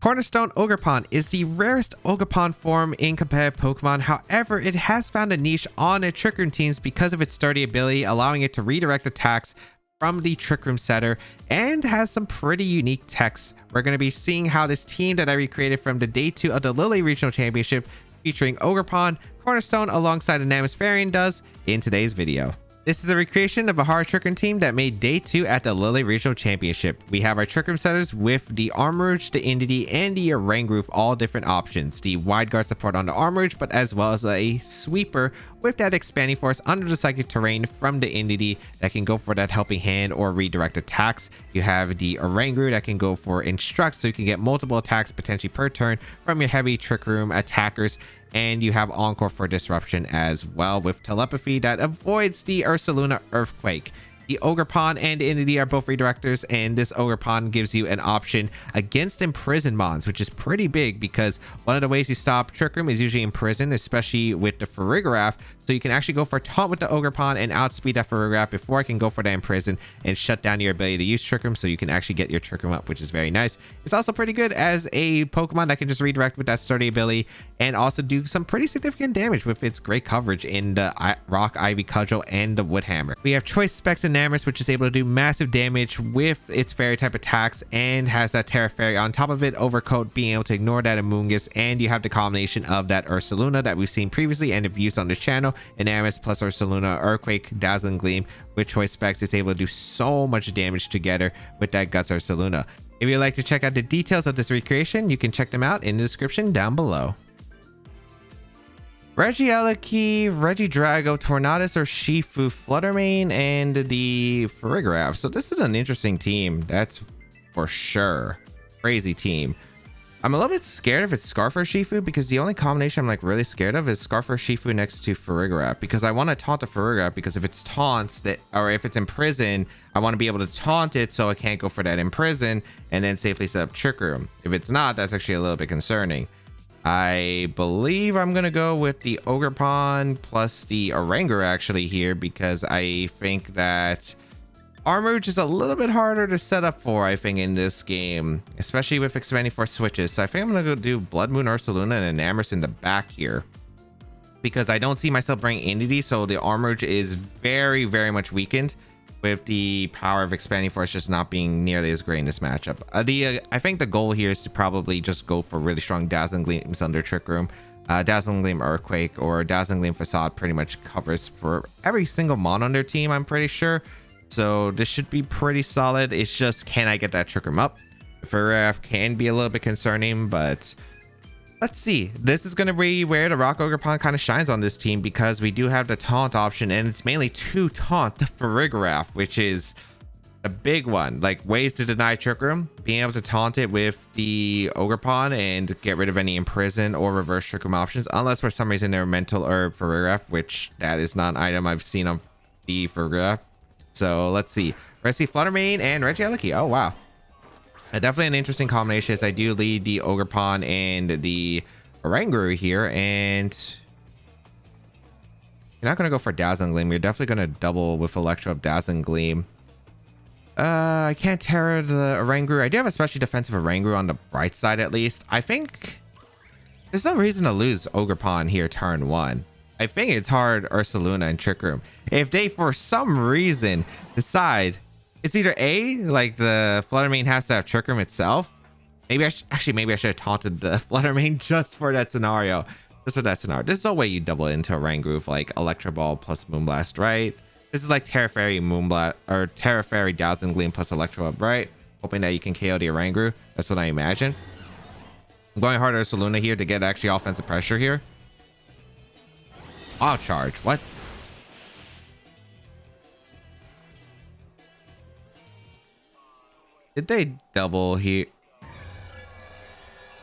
Cornerstone Ogerpon is the rarest Ogerpon form in competitive Pokemon. However, it has found a niche on its Trick Room teams because of its sturdy ability, allowing it to redirect attacks from the Trick Room setter, and has some pretty unique techs. We're going to be seeing how this team that I recreated from the day 2 of the LAIC Regional Championship featuring Ogerpon, Cornerstone alongside an Namaspherian does in today's video. This is a recreation of a hard Trick Room team that made day 2 at the LAIC Regional Championship. We have our Trick Room setters with the Armourouge, the Indeedee, and the Oranguru, all different options. The Wide Guard support on the Armourouge, but as well as a Sweeper with that Expanding Force under the Psychic Terrain from the Indeedee that can go for that Helping Hand or redirect attacks. You have the Oranguru that can go for Instruct, so you can get multiple attacks potentially per turn from your heavy Trick Room attackers. And you have Encore for disruption as well with Telepathy that avoids the Ursaluna Earthquake. The Ogerpon and Indeedee are both redirectors, and this Ogerpon gives you an option against Imprison Mons, which is pretty big because one of the ways you stop Trick Room is usually Imprison, especially with the Farigiraf. So you can actually go for Taunt with the Ogerpon and outspeed that Farigiraf before I can go for the Imprison and shut down your ability to use Trick Room, so you can actually get your Trick Room up, which is very nice. It's also pretty good as a Pokemon that can just redirect with that sturdy ability and also do some pretty significant damage with its great coverage in the Rock, Ivy, Cudgel, and the Wood Hammer. We have Choice Specs and Namus, which is able to do massive damage with its fairy type attacks and has that Terra Fairy on top of it, Overcoat being able to ignore that Amoonguss, and you have the combination of that Ursaluna that we've seen previously and have used on this channel, and Namus plus Ursaluna, Earthquake, Dazzling Gleam. With Choice Specs, it's able to do so much damage together with that Guts Ursaluna. If you'd like to check out the details of this recreation, you can check them out in the description down below. Regieleki, Regidrago, Tornadus or Shifu, Fluttermane, and the Farigiraf. So this is an interesting team, that's for sure. Crazy team. I'm a little bit scared if it's Scarf or Shifu, because the only combination I'm like really scared of is Scarf or Shifu next to Farigiraf, because I want to taunt the Farigiraf, because if it's taunts that, or if it's Imprison, I want to be able to taunt it so I can't go for that Imprison and then safely set up Trick Room. If it's not, that's actually a little bit concerning. I believe I'm going to go with the Ogerpon plus the Oranguru actually here, because I think that Armourouge is a little bit harder to set up for, I think, in this game, especially with Expanding Force switches. So I think I'm going to go do Blood Moon, Ursaluna, and Namus in the back here, because I don't see myself bringing Indeedee, so the Armourouge is very, very much weakened with the power of Expanding Force just not being nearly as great in this matchup. I think the goal here is to probably just go for really strong Dazzling Gleams under Trick Room. Dazzling Gleam Earthquake or Dazzling Gleam Facade pretty much covers for every single mon on their team, I'm pretty sure. So this should be pretty solid. It's just, can I get that Trick Room up? Farigiraf can be a little bit concerning, but let's see. This is going to be where the Rock Ogerpon kind of shines on this team, because we do have the taunt option, and it's mainly to taunt the Farigiraf, which is a big one. Like, ways to deny Trick Room, being able to taunt it with the Ogerpon and get rid of any Imprison or reverse Trick Room options, unless for some reason they're Mental Herb Farigiraf, which that is not an item I've seen on the Farigiraf. So let's see. Let's see Fluttermane and Regieleki. Oh wow. Definitely an interesting combination, as I do lead the Ogerpon and the Oranguru here, and you're not going to go for Dazzling Gleam. You're definitely going to double with Electro of Dazzling Gleam. I can't Terra the Oranguru. I do have a specially defensive Oranguru on the bright side at least. I think there's no reason to lose Ogerpon here turn 1. I think it's hard Ursaluna and Trick Room. If they for some reason decide it's either A, like the Fluttermane has to have Trick Room itself. Maybe I should have taunted the Fluttermane just for that scenario. Just for that scenario. There's no way you double into Oranguru with like Electro Ball plus Moonblast, right? This is like Terra Fairy Moonblast or Terra Fairy Dazzling Gleam plus Electro Up, right? Hoping that you can KO the Oranguru. That's what I imagine. I'm going hard Ursaluna here to get actually offensive pressure here. I'll charge. What? Did they double here?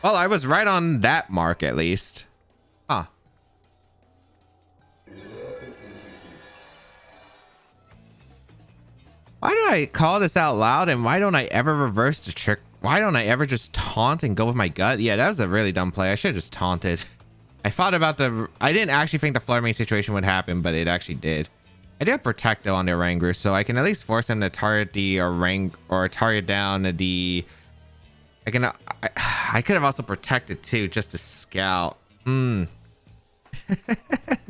Well, I was right on that mark at least. Huh. Why do I call this out loud, and why don't I ever reverse the trick? Why don't I ever just taunt and go with my gut? Yeah, that was a really dumb play. I should have just taunted. I thought about I didn't actually think the Fluttermane situation would happen, but it actually did. I do have Protect though on the Oranguru, so I can at least force him to target the or target down the I could have also protected too, just to scout.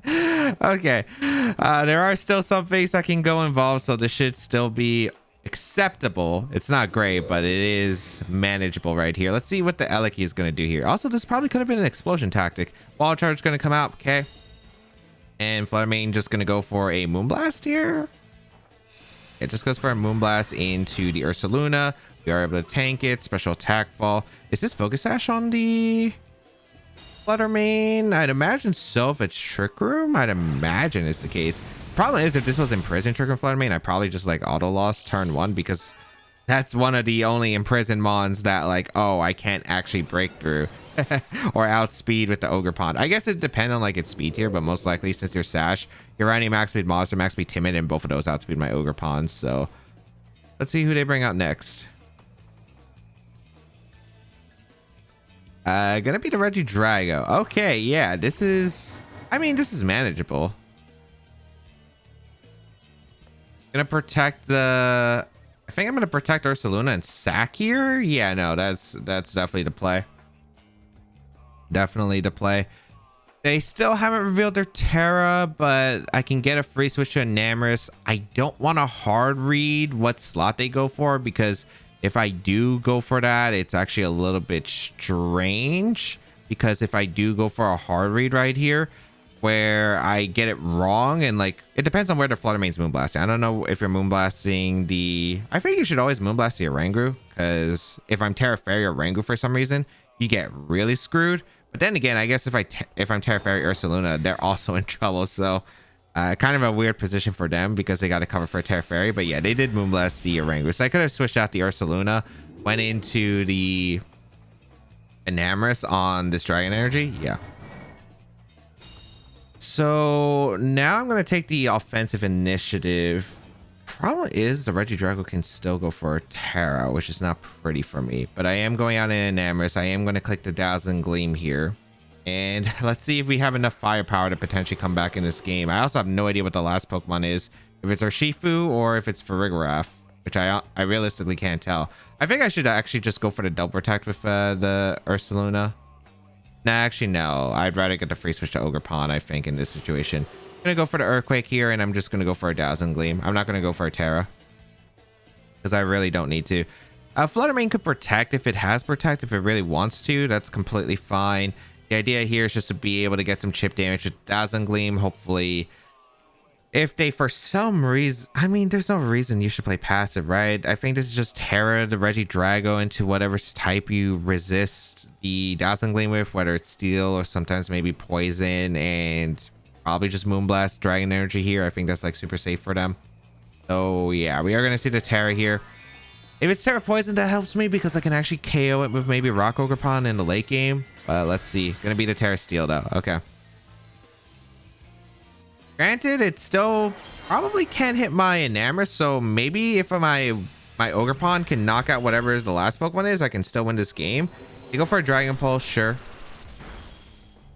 Okay. There are still some things that can go involved, so this should still be acceptable. It's not great, but it is manageable right here. Let's see what the LAIC is going to do here. Also, this probably could have been an explosion tactic. Wall charge going to come out. Okay. And Fluttermane just going to go for a Moonblast here. It just goes for a Moonblast into the Ursaluna. We are able to tank it. Special attack fall. Is this Focus Sash on the Fluttermane? I'd imagine so. If it's Trick Room, I'd imagine it's the case. Problem is, if this was Imprisoned Trick Room Fluttermane, I probably just like auto lost turn 1, because that's one of the only imprisoned mons that like, oh, I can't actually break through or outspeed with the Ogerpon. I guess it depends on like its speed tier, but most likely since you're Sash, you're running max speed monster, max speed timid, and both of those outspeed my Ogerpon. So let's see who they bring out next. Gonna be the Regidrago. Okay, yeah, this is, I mean, this is manageable. Gonna protect the, I think I'm gonna protect Ursaluna and sack here. Yeah, no, that's definitely the play. Definitely the play. They still haven't revealed their Terra, but I can get a free switch to Enamorus. I don't want to hard read what slot they go for, because if I do go for that, it's actually a little bit strange, because if I do go for a hard read right here where I get it wrong, and like it depends on where the Fluttermane's Moonblasting. I don't know if you're Moonblasting the, I think you should always Moonblast the Oranguru, because if I'm Terra Fairy or Oranguru for some reason, you get really screwed. But then again, I guess if I'm Terra Fairy Ursaluna, they're also in trouble. So kind of a weird position for them, because they got to cover for Terra Fairy. But yeah, they did Moonblast the Oranguru. So I could have switched out the Ursaluna, went into the Enamorus on this Dragon Energy. Yeah. So now I'm going to take the offensive initiative. Problem is the Regidrago can still go for a Terra, which is not pretty for me. But I am going out in Enamorus. I am going to click the Dazzling Gleam here. And let's see if we have enough firepower to potentially come back in this game. I also have no idea what the last Pokemon is. If it's Urshifu or if it's Farigiraf, which I realistically can't tell. I think I should actually just go for the double protect with the Ursaluna. Nah, actually, no. I'd rather get the free switch to Ogerpon, I think, in this situation. I'm going to go for the Earthquake here, and I'm just going to go for a Dazzling Gleam. I'm not going to go for a Terra, because I really don't need to. Fluttermane could protect if it has protect, if it really wants to. That's completely fine. The idea here is just to be able to get some chip damage with Dazzling Gleam. Hopefully, if they, for some reason, I mean, there's no reason you should play passive, right? I think this is just Terra the Regidrago into whatever type you resist the Dazzling Gleam with, whether it's Steel or sometimes maybe Poison, and probably just Moonblast Dragon Energy here. I think that's like super safe for them. So yeah, we are going to see the Terra here. If it's Terra Poison, that helps me, because I can actually KO it with maybe Rock Ogerpon in the late game. Let's see. Gonna be the Terra Steel though. Okay. Granted, it still probably can't hit my Enamorus, so maybe if my Ogerpon can knock out whatever the last Pokemon is, I can still win this game. You go for a Dragon Pulse, sure.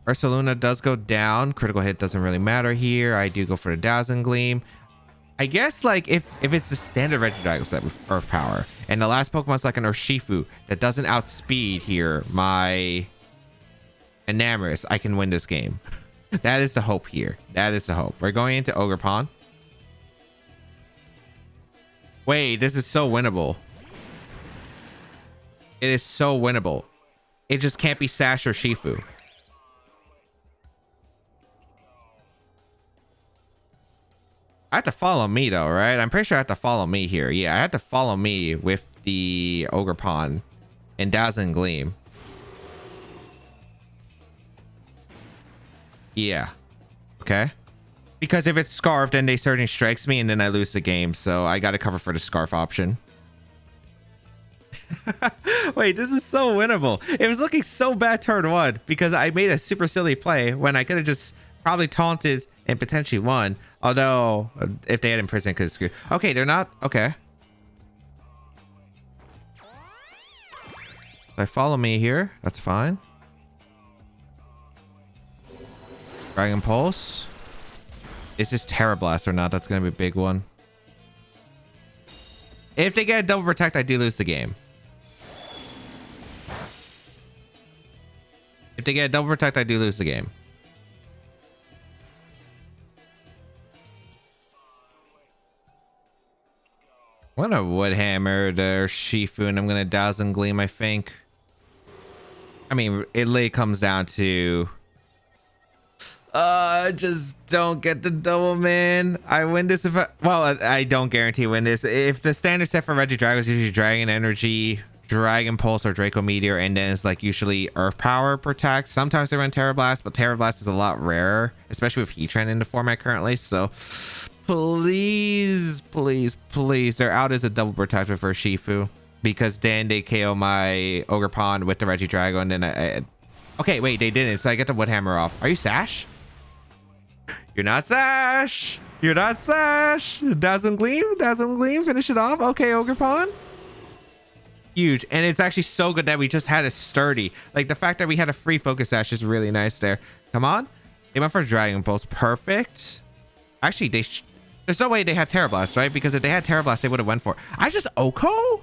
Ursaluna does go down. Critical hit doesn't really matter here. I do go for the Dazzling Gleam. I guess like if it's the standard Regidrago set with Earth Power, and the last Pokemon's like an Urshifu that doesn't outspeed here my Enamorus, I can win this game. That is the hope here. That is the hope. We're going into Ogerpon. Wait, this is so winnable. It is so winnable. It just can't be Sash or Shifu. I have to follow me though, right? I'm pretty sure I have to follow me here. Yeah, I have to follow me with the Ogerpon and Dazzling Gleam. Yeah. Okay. Because if it's Scarf, then they certainly strikes me and then I lose the game. So I got to cover for the Scarf option. Wait, this is so winnable. It was looking so bad turn 1 because I made a super silly play when I could have just probably taunted and potentially won. Although if they had imprisoned, could have screwed. Okay, they're not. Okay. They follow me here. That's fine. Dragon Pulse. Is this Terra Blast or not? That's going to be a big one. If they get a double protect, I do lose the game. If they get double protect, I do lose the game. I'm gonna wood hammer their Shifu and I'm gonna Dazzling Gleam, I think. I mean, it really comes down to just don't get the double, man. I win this if I don't guarantee win this. If the standard set for Regidrago is usually Dragon Energy, Dragon Pulse, or Draco Meteor, and then it's like usually Earth Power protect. Sometimes they run Terra Blast, but Terra Blast is a lot rarer, especially with Heatran in the format currently. So please, please, please, they're out as a double protector for Shifu, because then they KO my Ogerpon with the Regidrago, and then okay, wait, they didn't, so I get the wood hammer off. Are you Sash? You're not Sash. You're not Sash. Dazzling Gleam, Dazzling Gleam, finish it off. Okay, Ogerpon. Huge. And it's actually so good that we just had a sturdy. Like, the fact that we had a free focus Sash is really nice there. Come on. They went for Dragon Pulse. Perfect. Actually, there's no way they had Terra Blast, right? Because if they had Terra Blast, they would have went for it. I just Oko?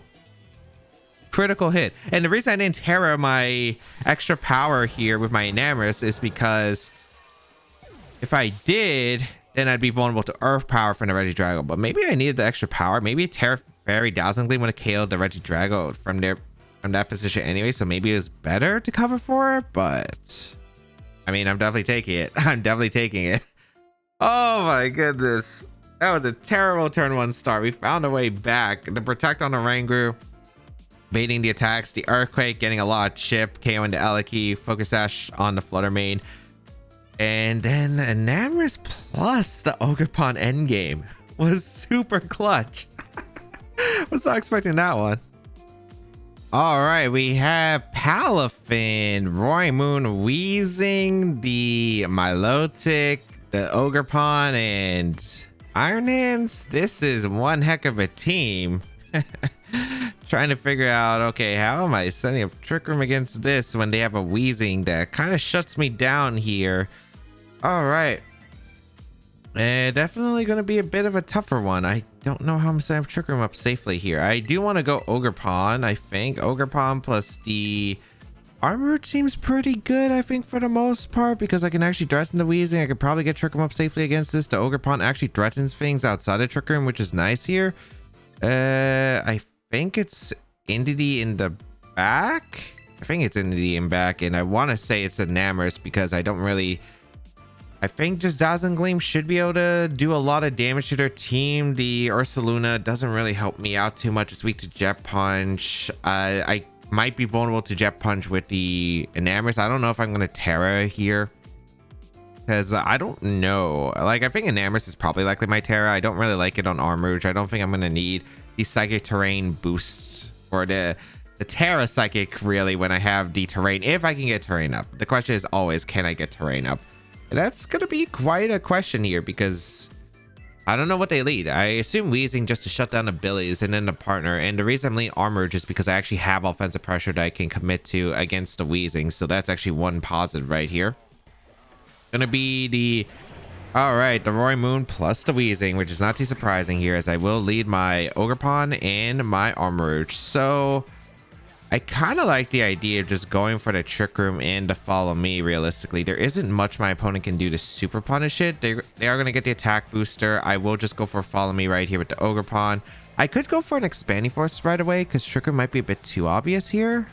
Critical hit. And the reason I didn't Terra my extra power here with my Enamorus is because if I did, then I'd be vulnerable to Earth Power from the Regidrago. But maybe I needed the extra power. Maybe Terra Fairy Dazzling Gleam would have KO'd the Regidrago from that position anyway. So maybe it was better to cover for it. But I mean, I'm definitely taking it. I'm definitely taking it. Oh my goodness. That was a terrible turn 1 start. We found a way back. The Protect on the Rangoon, baiting the attacks, the Earthquake, getting a lot of chip, KOing the LAIC, Focus Sash on the Flutter Mane. And then Enamorus plus the Ogerpon endgame was super clutch. Was not expecting that one. All right, we have Palafin, Roaring Moon, Wheezing, the Milotic, the Ogerpon, and Iron Hands. This is one heck of a team. Trying to figure out, okay, how am I setting up Trick Room against this when they have a Wheezing that kind of shuts me down here? All right. Definitely going to be a bit of a tougher one. I don't know how I'm setting up Trick Room up safely here. I do want to go Ogerpon, I think. Ogerpon plus the Armor seems pretty good, I think, for the most part, because I can actually threaten the Wheezing. I could probably get Trick Room up safely against this. The Ogerpon actually threatens things outside of Trick Room, which is nice here. I think it's Entity in the back. I think it's Entity in back, and I want to say it's Enamorus because I don't really... I think just Dazzling Gleam should be able to do a lot of damage to their team. The Ursaluna doesn't really help me out too much. It's weak to Jet Punch. I might be vulnerable to Jet Punch with the Enamorus. I don't know if I'm going to Terra here, because I don't know. Like, I think Enamorus is probably likely my Terra. I don't really like it on Armrouge. I don't think I'm going to need the Psychic Terrain boosts or the Terra Psychic really when I have the Terrain, if I can get Terrain up. The question is always, can I get Terrain up? And that's going to be quite a question here, because I don't know what they lead. I assume Wheezing just to shut down abilities and then the partner. And the reason I'm leading Armor is because I actually have offensive pressure that I can commit to against the Wheezing. So that's actually one positive right here. Gonna be the... All right, the Roaring Moon plus the Wheezing, which is not too surprising here, as I will lead my Ogerpon and my Armor. So I kind of like the idea of just going for the Trick Room and to follow me. Realistically, there isn't much my opponent can do to super punish it. They are going to get the attack booster. I will just go for follow me right here with the Ogerpon. I could go for an Expanding Force right away, because Trick Room might be a bit too obvious here.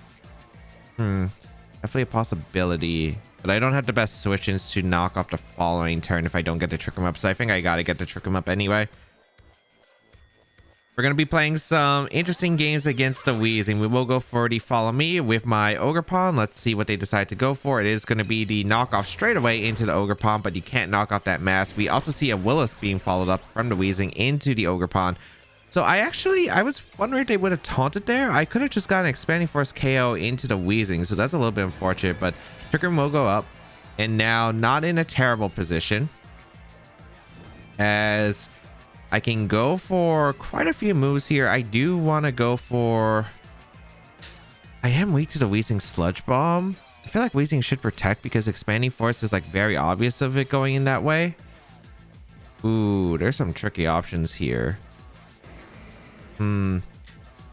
Definitely a possibility, but I don't have the best switch-ins to knock off the following turn if I don't get the Trick Room up, so I think I gotta get the Trick Room up anyway. We're going to be playing some interesting games against the Wheezing. We will go for the follow me with my Ogerpon. Let's see what they decide to go for. It is going to be the knockoff straight away into the Ogerpon, but you can't knock off that mask. We also see a Willis being followed up from the Wheezing into the Ogerpon. So I was wondering if they would have taunted there. I could have just gotten an Expanding Force KO into the Wheezing, so that's a little bit unfortunate, but Trick Room will go up. And now not in a terrible position, as I can go for quite a few moves here. I do want to go for... I am weak to the Wheezing Sludge Bomb. I feel like Wheezing should protect because Expanding Force is like very obvious of it going in that way. Ooh, there's some tricky options here.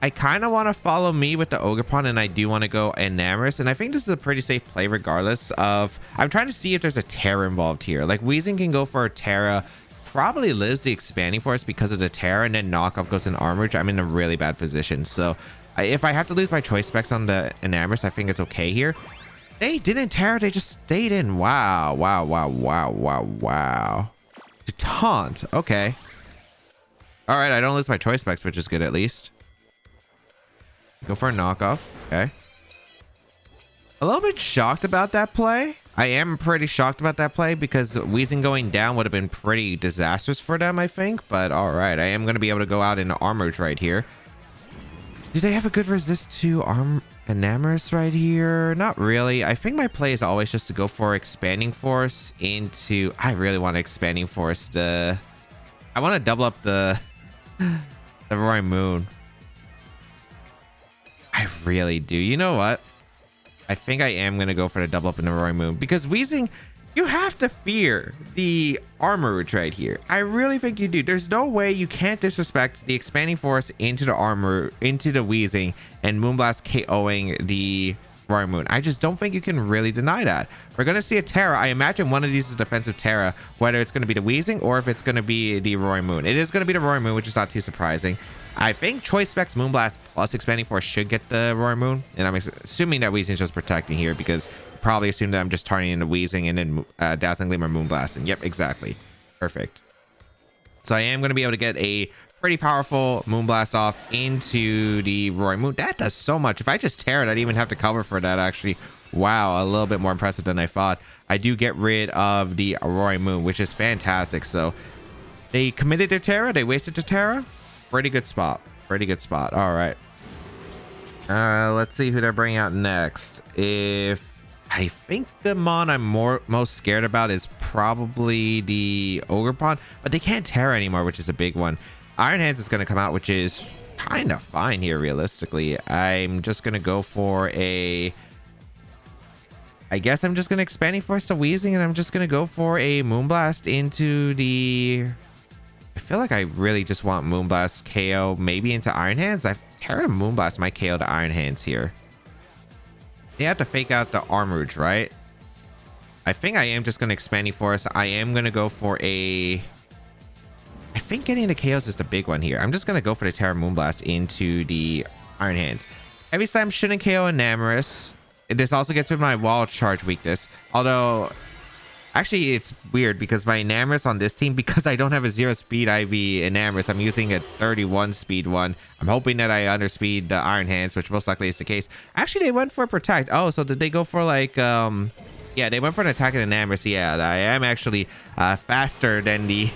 I kind of want to follow me with the Ogerpon, and I do want to go Enamorous, and I think this is a pretty safe play regardless of... I'm trying to see if there's a Terra involved here. Like, Weezing can go for a Terra, probably lives the Expanding Force because of the Terra, and then Knockoff goes in Armor. I'm in a really bad position, so if I have to lose my choice specs on the Enamorous, I think it's okay here. They didn't Terra, they just stayed in. Wow, wow, wow, wow, wow, wow. To taunt, okay. All right, I don't lose my choice specs, which is good at least. Go for a Knockoff. Okay. A little bit shocked about that play. I am pretty shocked about that play because Weezing going down would have been pretty disastrous for them, I think. But all right, I am going to be able to go out into Armored right here. Do they have a good resist to Enamorous right here? Not really. I think my play is always just to go for Expanding Force into... I really want Expanding Force. I want to double up the Roy Moon. I really do. You know what? I think I am going to go for the double up in the Roy Moon because Weezing, you have to fear the Armorage right here. I really think you do. There's no way you can't disrespect the Expanding Force into the Armor, into the Weezing, and Moonblast KOing the Roy Moon. I just don't think you can really deny that. We're going to see a Terra. I imagine one of these is defensive Terra, whether it's going to be the Weezing or if it's going to be the Roy Moon. It is going to be the Roy Moon, which is not too surprising. I think Choice Specs Moonblast plus Expanding Force should get the Roy Moon, and I'm assuming that Weezing is just protecting here because probably assume that I'm just turning into Weezing and then Dazzling Gleam or Moonblasting. Yep, exactly. Perfect. So I am going to be able to get a pretty powerful Moonblast off into the Roy Moon. That does so much. If I just tear it, I'd even have to cover for that, actually. Wow, a little bit more impressive than I thought. I do get rid of the Roy Moon, which is fantastic. So they committed their Terra. They wasted their Terra. Pretty good spot. Pretty good spot. All right. Let's see who they're bringing out next. If I think the Mon I'm most scared about is probably the Ogerpon, but they can't Terra anymore, which is a big one. Iron Hands is going to come out, which is kind of fine here, realistically. I'm just going to go for a... I guess I'm just going to Expanding Force to Weezing, and I'm just going to go for a Moonblast into the... I feel like I really just want Moonblast KO maybe into Iron Hands. Terra Moonblast might KO the Iron Hands here. They have to fake out the Armorage, right? I think I am just going to Expanding Force. I am going to go for a... I think getting the KOs is the big one here. I'm just going to go for the Terra Moonblast into the Iron Hands. Heavy Slam shouldn't KO Enamorous. This also gets rid of my Wall Charge weakness. Although... Actually, it's weird because my Enamorous on this team, because I don't have a 0 speed IV Enamorous, I'm using a 31 speed one. I'm hoping that I underspeed the Iron Hands, which most likely is the case. Actually, they went for Protect. Oh, so did they go for like, yeah, they went for an attack at Enamorous. Yeah, I am actually faster than the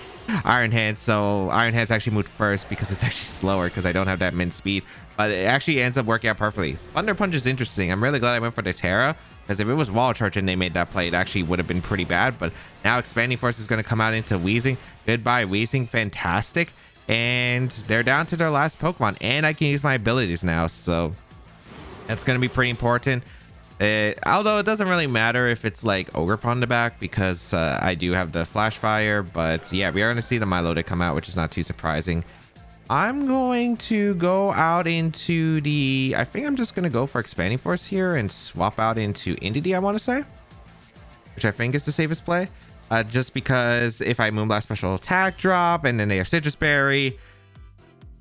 Iron Hands, so Iron Hands actually moved first because it's actually slower because I don't have that min speed. But it actually ends up working out perfectly. Thunder Punch is interesting. I'm really glad I went for the Terra. Because if it was Wall Charge and they made that play, it actually would have been pretty bad. But now Expanding Force is going to come out into Weezing. Goodbye, Weezing. Fantastic. And they're down to their last Pokemon. And I can use my abilities now. So that's going to be pretty important. Although it doesn't really matter if it's like Ogerpon in the back. Because I do have the Flash Fire. But yeah, we are going to see the Milotic come out, which is not too surprising. I'm going to go out into the... I think I'm just going to go for Expanding Force here and swap out into Indeedee, I want to say. Which I think is the safest play. Just because if I Moonblast Special Attack drop and then they have Citrus Berry...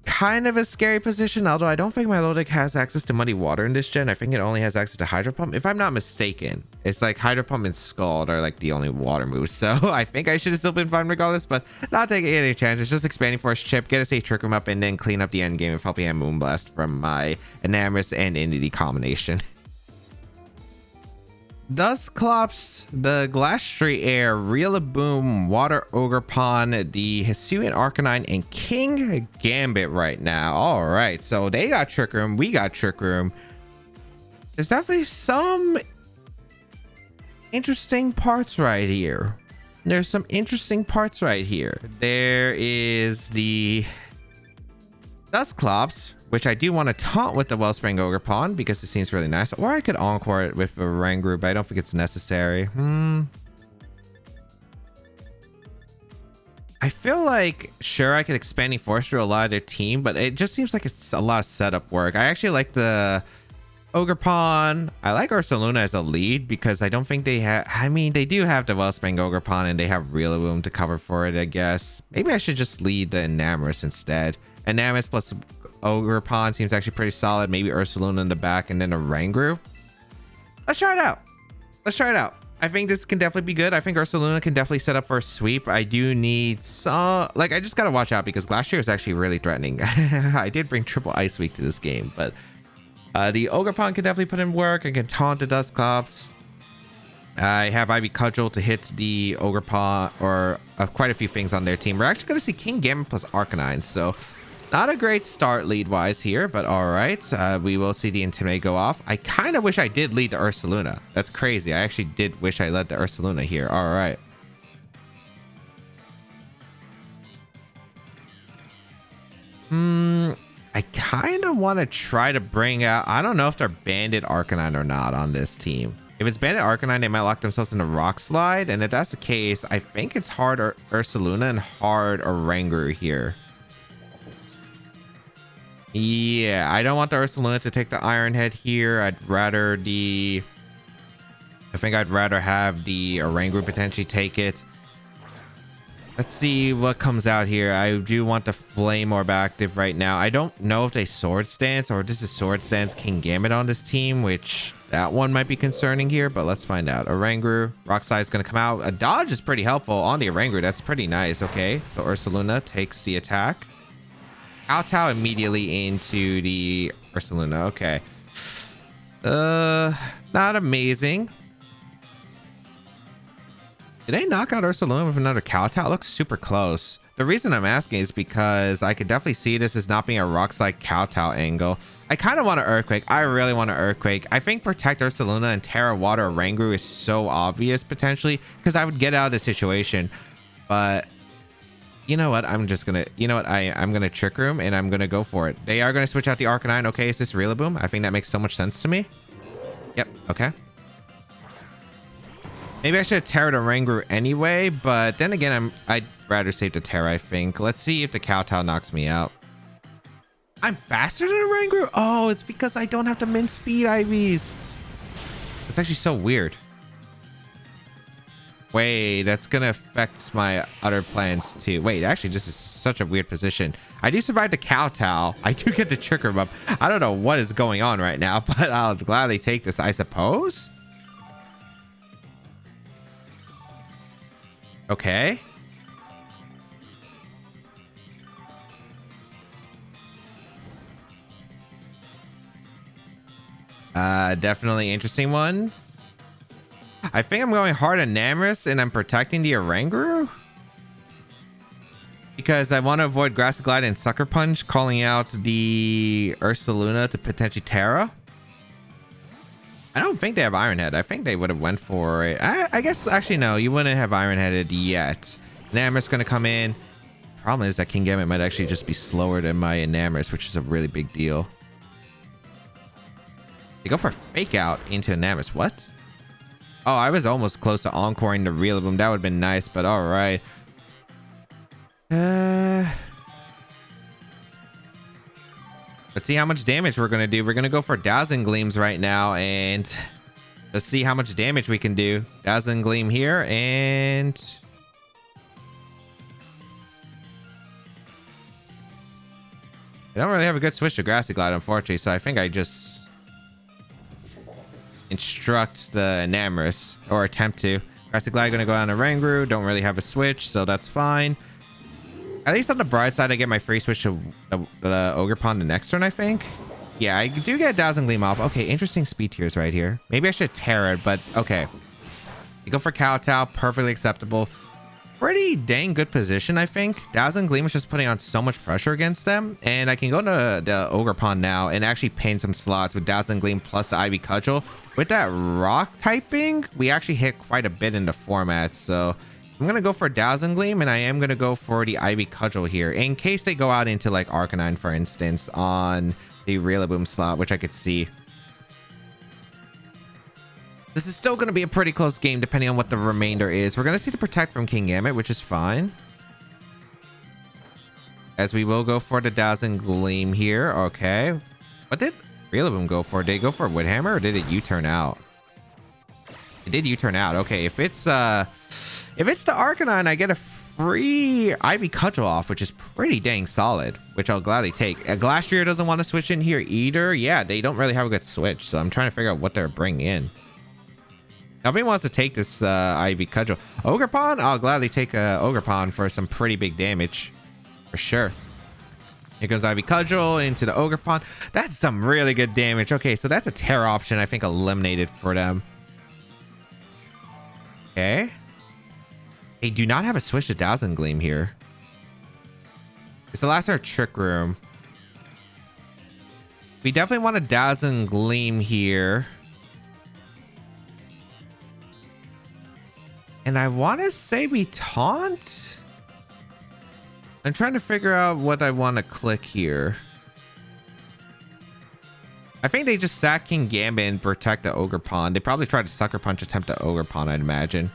Kind of a scary position, although I don't think Milotic has access to Muddy Water in this gen. I think it only has access to Hydro Pump, if I'm not mistaken. It's like Hydro Pump and Scald are like the only water moves, so I think I should have still been fine regardless, but not taking any chances. Just Expanding Force chip, get a safe Trick Room up, and then clean up the end game with helping out Moonblast from my Enamorous and Indeedee combination. Dusclops, the Glastrier Air, Rillaboom, Water Ogerpon, the Hisuian Arcanine, and King Gambit right now. All right, so they got Trick Room, we got Trick Room. There's definitely some interesting parts right here. There's some interesting parts right here. There is the Dusclops, which I do want to taunt with the Wellspring Ogerpon because it seems really nice. Or I could Encore it with a Rangroot, but I don't think it's necessary. I feel like, sure, I could expanding force through a lot of their team, but it just seems like it's a lot of setup work. I actually like the Ogerpon. I like Ursaluna as a lead because I don't think they have... I mean, they do have the Wellspring Ogerpon and they have Rillaboom to cover for it, I guess. Maybe I should just lead the Enamorus instead. Enamorus plus Ogerpon seems actually pretty solid. Maybe Ursaluna in the back and then a Rangru. Let's try it out. Let's try it out. I think this can definitely be good. I think Ursaluna can definitely set up for a sweep. I do need some... Like, I just got to watch out because Glacier is actually really threatening. I did bring triple Ice Week to this game, but the Ogerpon can definitely put in work. I can taunt the Dusclops. I have Ivy Cudgel to hit the Ogerpon, or quite a few things on their team. We're actually going to see Kingambit plus Arcanine, so not a great start lead-wise here, but all right. We will see the Intimidate go off. I kind of wish I did lead the Ursaluna. That's crazy. I actually did wish I led the Ursaluna here. All right. I kind of want to try to bring out... I don't know if they're Banded Arcanine or not on this team. If it's Banded Arcanine, they might lock themselves in a Rock Slide. And if that's the case, I think it's hard Ursaluna and hard Oranguru here. Yeah, I don't want the Ursaluna to take the Iron Head here. I'd rather the... I think I'd rather have the Oranguru potentially take it. Let's see what comes out here. I do want the Flame Orb active right now. I don't know if they Sword Stance or this is Sword Stance Kingambit on this team, which that one might be concerning here, but let's find out. Oranguru, Rock Slide is going to come out. A dodge is pretty helpful on the Oranguru. That's pretty nice. Okay, so Ursaluna takes the attack. Kowtow immediately into the Ursaluna. Okay. Not amazing. Did they knock out Ursaluna with another Kowtow? It looks super close. The reason I'm asking is because I could definitely see this as not being a Rock Slide Kowtow angle. I kind of want an Earthquake. I really want an Earthquake. I think Protect Ursaluna and Terra Water Oranguru is so obvious potentially because I would get out of the situation. But you know what? I'm just gonna... You know what? I'm gonna Trick Room and I'm gonna go for it. They are gonna switch out the Arcanine. Okay, is this Rillaboom? I think that makes so much sense to me. Yep. Okay. Maybe I should have Terra to Oranguru anyway, but then again, I'd rather save the Terra, I think. Let's see if the Kowtow knocks me out. I'm faster than Oranguru? Oh, it's because I don't have to min speed IVs. That's actually so weird. Wait, that's gonna affect my other plans too. Wait, actually, this is such a weird position. I do survive the Kowtow. I do get the Trick Room up. I don't know what is going on right now, but I'll gladly take this, I suppose. Okay. Definitely interesting one. I think I'm going hard on Enamorus and I'm protecting the Oranguru because I want to avoid Grass Glide and Sucker Punch, calling out the Ursaluna to potentially Terra. I don't think they have Iron Head. I think they would have went for it. I guess actually no, you wouldn't have Iron Headed yet. Enamorus gonna come in. Problem is that Kingambit might actually just be slower than my Enamorus, which is a really big deal. They go for Fake Out into Enamorus. What? Oh, I was almost close to encoring the Rillaboom. That would have been nice, but all right. Let's see how much damage we're going to do. We're going to go for Dazzling Gleams right now, and let's see how much damage we can do. Dazzling Gleam here, and I don't really have a good switch to Grassy Glide, unfortunately, so I think I just instruct the Enamorus, or attempt to. Grassy Glide going to go down to Oranguru. Don't really have a switch, so that's fine. At least on the bright side, I get my free switch to the Ogerpon the next turn, I think. Yeah, I do get Dazzling Gleam off. Okay, interesting speed tiers right here. Maybe I should Terra it, but okay. You go for Kowtow, perfectly acceptable. Pretty dang good position, I think. Dazzling Gleam is just putting on so much pressure against them. And I can go to the Ogerpon now and actually paint some slots with Dazzling Gleam plus the Ivy Cudgel. With that rock typing, we actually hit quite a bit in the format, so I'm going to go for Dazzling Gleam, and I am going to go for the Ivy Cudgel here, in case they go out into, like, Arcanine, for instance, on the Rillaboom slot, which I could see. This is still going to be a pretty close game, depending on what the remainder is. We're going to see the Protect from Kingambit, which is fine. As we will go for the Dazzling Gleam here. Okay. What did Rillaboom go for? Did it go for Woodhammer or did it U-turn out? It did U-turn out. Okay, if it's the Arcanine, I get a free Ivy Cudgel off, which is pretty dang solid, which I'll gladly take. Glastrier doesn't want to switch in here either. Yeah, they don't really have a good switch, so I'm trying to figure out what they're bringing in. Nobody wants to take this Ivy Cudgel. Ogerpon? I'll gladly take Ogerpon for some pretty big damage. For sure. Here comes Ivy Cudgel into the Ogerpon. That's some really good damage. Okay, so that's a Terra option I think eliminated for them. Okay. They do not have a switch to Dazzling Gleam here. It's the last of our Trick Room. We definitely want a Dazzling Gleam here. And I want to say we taunt. I'm trying to figure out what I want to click here. I think they just sack King Gambit and protect the Ogerpon. They probably tried to Sucker Punch attempt the Ogerpon, I'd imagine.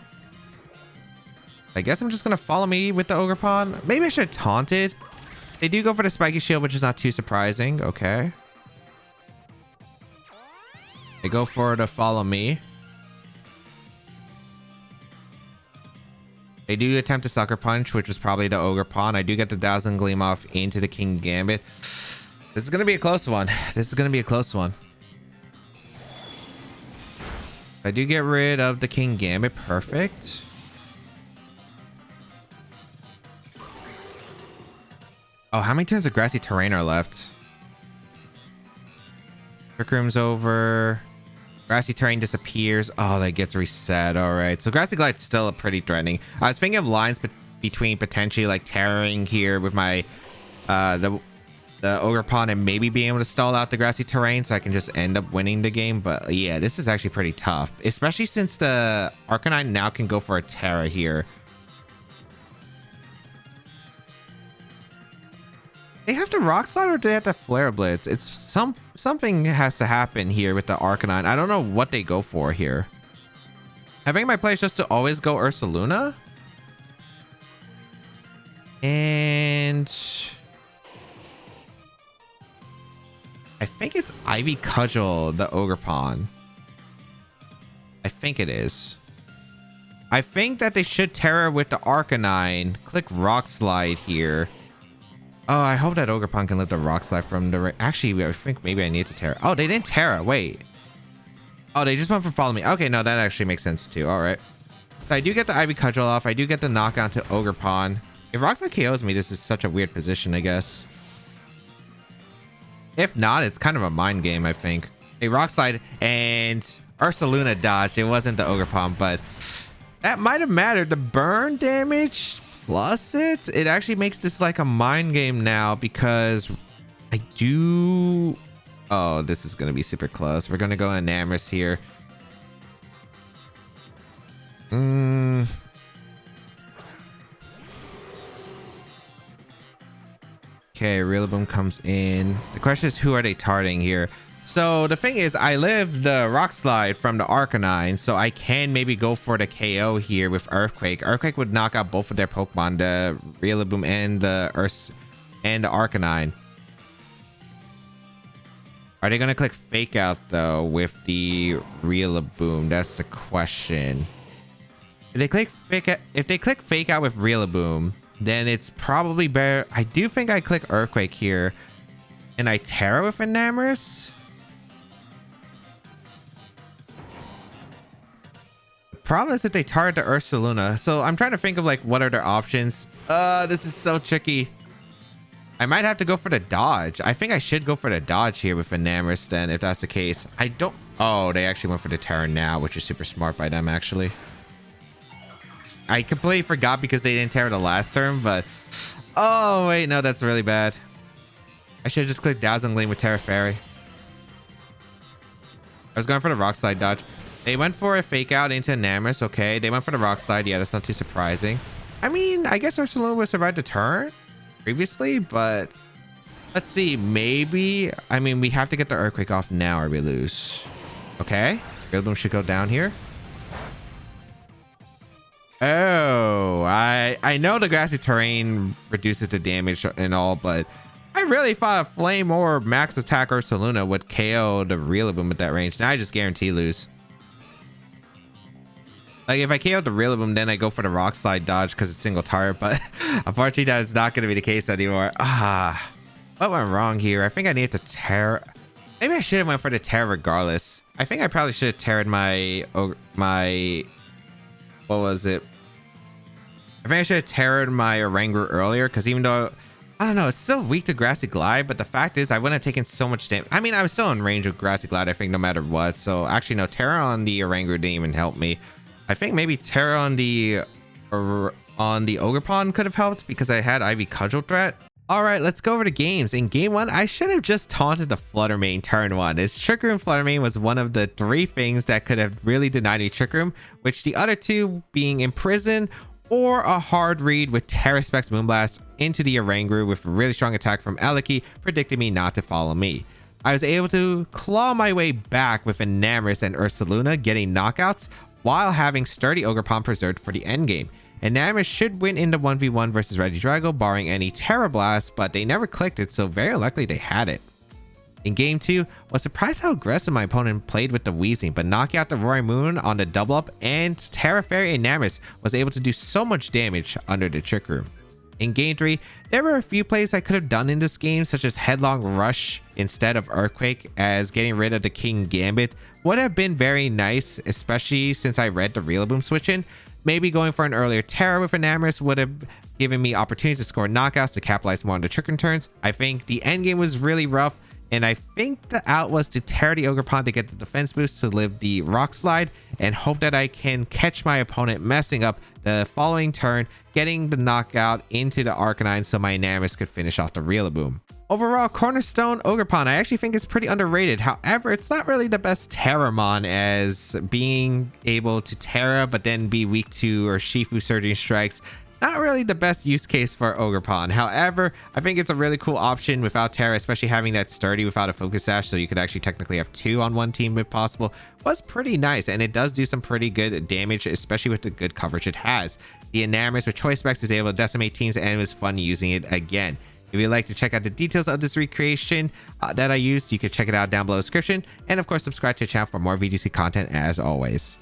I guess I'm just going to follow me with the Ogerpon. Maybe I should have taunted. They do go for the Spiky Shield, which is not too surprising. Okay. They go for the follow me. They do attempt to Sucker Punch, which was probably the Ogerpon. I do get the Dazzling Gleam off into the King Gambit. This is going to be a close one. This is going to be a close one. I do get rid of the King Gambit. Perfect. Oh, how many turns of Grassy Terrain are left? Trick Room's over. Grassy Terrain disappears. Oh, that gets reset. All right. So Grassy Glide's still pretty threatening. I was thinking of lines between potentially like Terroring here with my the Ogerpon and maybe being able to stall out the Grassy Terrain so I can just end up winning the game. But yeah, this is actually pretty tough, especially since the Arcanine now can go for a Terra here. They have to Rock Slide or do they have to Flare Blitz? It's something has to happen here with the Arcanine. I don't know what they go for here. I think my play is just to always go Ursaluna. And I think it's Ivy Cudgel, the Ogerpon. I think it is. I think that they should Terra with the Arcanine. Click Rock Slide here. Oh, I hope that Ogerpon can lift a Rock Slide from the... Actually, I think maybe I need to Terra. Oh, they didn't Terra. Wait. Oh, they just went for Follow Me. Okay, no, that actually makes sense too. All right. So I do get the Ivy Cudgel off. I do get the knockout to Ogerpon. If Rock Slide KOs me, this is such a weird position, I guess. If not, it's kind of a mind game, I think. A Rock Slide and Ursaluna dodged. It wasn't the Ogerpon, but that might have mattered. The burn damage... Plus it actually makes this like a mind game now because I do... Oh, this is going to be super close. We're going to go Enamorous here. Okay, Rillaboom comes in. The question is, who are they targeting here? So the thing is, I live the Rock Slide from the Arcanine, so I can maybe go for the KO here with Earthquake. Earthquake would knock out both of their Pokemon, the Rillaboom and the Arcanine. Are they gonna click Fake Out though with the Rillaboom? That's the question. If they click Fake Out with Rillaboom, then it's probably better. I do think I click Earthquake here, and I Terra with Enamorous. Problem is that they target the Ursaluna, so I'm trying to think of like what are their options. This is so tricky. I might have to go for the dodge. I think I should go for the dodge here with Enamorous then, if that's the case. I don't... Oh, they actually went for the Terra now, which is super smart by them actually. I completely forgot because they didn't Terra the last turn, but... Oh, wait, no, that's really bad. I should have just clicked Dazzling Gleam with Terra Fairy. I was going for the Rock Slide dodge. They went for a Fake Out into Enamorous. Okay, they went for the Rock Slide. Yeah, that's not too surprising. I mean, I guess Ursaluna would have survived the turn previously, but let's see. Maybe... I mean, we have to get the Earthquake off now or we lose. Okay, Rillaboom should go down here. Oh, I know the grassy terrain reduces the damage and all, but I really thought a flame or max attack Ursaluna would KO the Rillaboom at that range. Now I just guarantee lose. Like if I KO the Rillaboom, then I go for the Rock Slide dodge because it's single target, but unfortunately that is not going to be the case anymore. What went wrong here? I think I needed to Terra. Maybe I should have went for the Terra regardless. I think I probably should have Terra'd my what was it? I think I should have Terra'd my Oranguru earlier, because even though I don't know, it's still weak to Grassy Glide, but the fact is I wouldn't have taken so much damage. I mean, I was still in range of Grassy Glide, I think, no matter what. So actually, no, Terra on the Oranguru didn't even help me. I think maybe Terra on the Ogerpon could have helped because I had Ivy Cudgel threat. All right, let's go over to games. In game 1, I should have just taunted the Flutter Mane turn 1. As Trick Room Flutter Mane was one of the 3 things that could have really denied me Trick Room, which the other 2 being Imprison or a hard read with Terra Specs Moonblast into the Oranguru with a really strong attack from LAIC, predicting me not to follow me. I was able to claw my way back with Enamorus and Ursaluna getting knockouts while having Sturdy Ogerpon preserved for the endgame. Enamorus should win in the 1v1 versus Regidrago barring any Terra Blast, but they never clicked it, so very likely they had it. In game 2, was surprised how aggressive my opponent played with the Weezing, but knocking out the Roaring Moon on the double up and Terra Fairy Enamorus was able to do so much damage under the Trick Room. In game 3, there were a few plays I could have done in this game, such as Headlong Rush instead of Earthquake, as getting rid of the King Gambit would have been very nice, especially since I read the Rillaboom switch in. Maybe going for an earlier Terra with Enamorus would have given me opportunities to score knockouts to capitalize more on the Trick Room turns. I think the endgame was really rough, and I think the out was to Terra the Ogerpon to get the defense boost to live the Rock Slide and hope that I can catch my opponent messing up the following turn, getting the knockout into the Arcanine so my Enamorus could finish off the Rillaboom. Overall, Cornerstone Ogerpon I actually think is pretty underrated. However, it's not really the best Terramon, as being able to Terra but then be weak to or Shifu Surging Strikes, not really the best use case for Ogerpon. However, I think it's a really cool option without Terra, especially having that Sturdy without a Focus Sash, so you could actually technically have 2 on one team if possible, was pretty nice, and it does do some pretty good damage, especially with the good coverage it has. The Enamorus with Choice Specs is able to decimate teams, and it was fun using it again. If you'd like to check out the details of this recreation that I used, you can check it out down below in the description, and of course subscribe to the channel for more VGC content as always.